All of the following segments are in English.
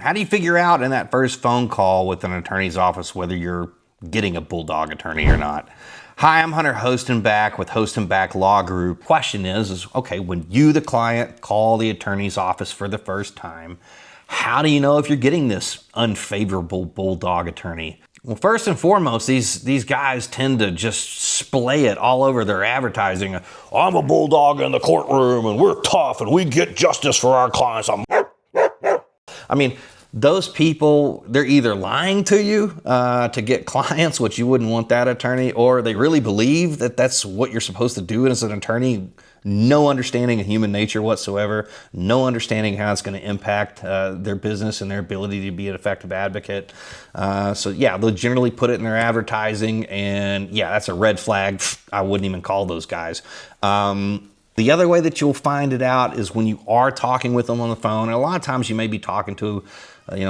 How do you figure out in that first phone call with an attorney's office whether you're getting a Bulldog attorney or not? Hi, I'm Hunter Hoestenbach with Hoestenbach Law Group. Question is, okay, when you, the client, call the attorney's office for the first time, how do you know if you're getting this unfavorable Bulldog attorney? Well, first and foremost, these guys tend to just splay it all over their advertising. I'm a Bulldog in the courtroom and we're tough and we get justice for our clients. I mean, those people, they're either lying to you to get clients, which you wouldn't want that attorney, or they really believe that that's what you're supposed to do as an attorney. No understanding of human nature whatsoever, no understanding how it's going to impact their business and their ability to be an effective advocate. So yeah, they'll generally put it in their advertising, and yeah, that's a red flag. I wouldn't even call those guys. The other way that you'll find it out is when you are talking with them on the phone. And a lot of times you may be talking to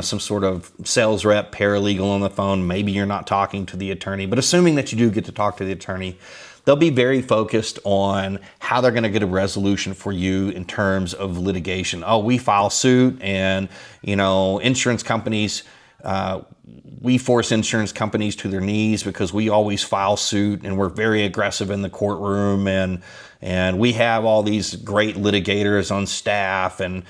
some sort of sales rep, paralegal on the phone. Maybe you're not talking to the attorney, but assuming that you do get to talk to the attorney, they'll be very focused on how they're going to get a resolution for you in terms of litigation. Oh, we file suit and, insurance companies, we force insurance companies to their knees because we always file suit and we're very aggressive in the courtroom, and we have all these great litigators on staff, and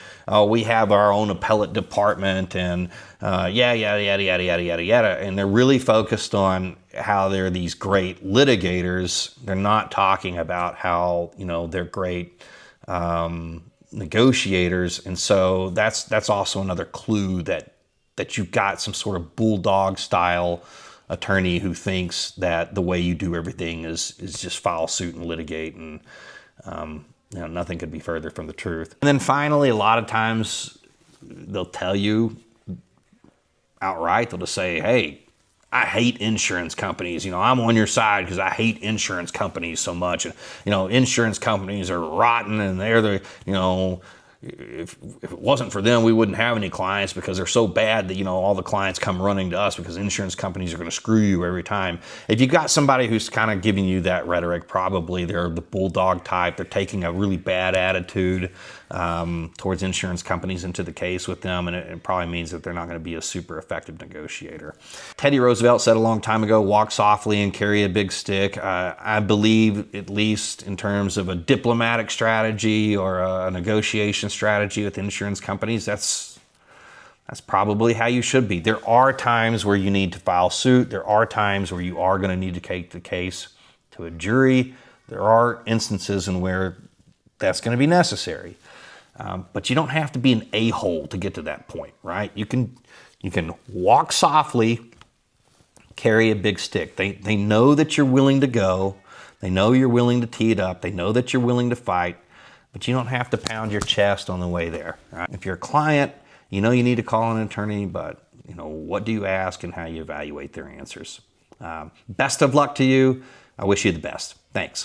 we have our own appellate department, and yada, yada, yada, yada, yada, yada, yada. And they're really focused on how they're these great litigators. They're not talking about how, they're great negotiators. And so that's also another clue that you've got some sort of Bulldog style attorney who thinks that the way you do everything is just file suit and litigate, and nothing could be further from the truth. And then finally, a lot of times they'll tell you outright, they'll just say, hey, I hate insurance companies. I'm on your side because I hate insurance companies so much. And, insurance companies are rotten, and they're the, if it wasn't for them, we wouldn't have any clients because they're so bad that, all the clients come running to us because insurance companies are going to screw you every time. If you've got somebody who's kind of giving you that rhetoric, probably they're the Bulldog type. They're taking a really bad attitude towards insurance companies into the case with them, and it probably means that they're not going to be a super effective negotiator. Teddy Roosevelt said a long time ago, walk softly and carry a big stick. I believe, at least in terms of a diplomatic strategy or a negotiation strategy with insurance companies, that's probably how you should be. There are times where you need to file suit. There are times where you are going to need to take the case to a jury. There are instances in where that's going to be necessary. But you don't have to be an a-hole to get to that point, right? You can walk softly, carry a big stick. They know that you're willing to go. They know you're willing to tee it up. They know that you're willing to fight, but you don't have to pound your chest on the way there, right? If you're a client, you need to call an attorney, but what do you ask and how you evaluate their answers. Best of luck to you. I wish you the best. Thanks.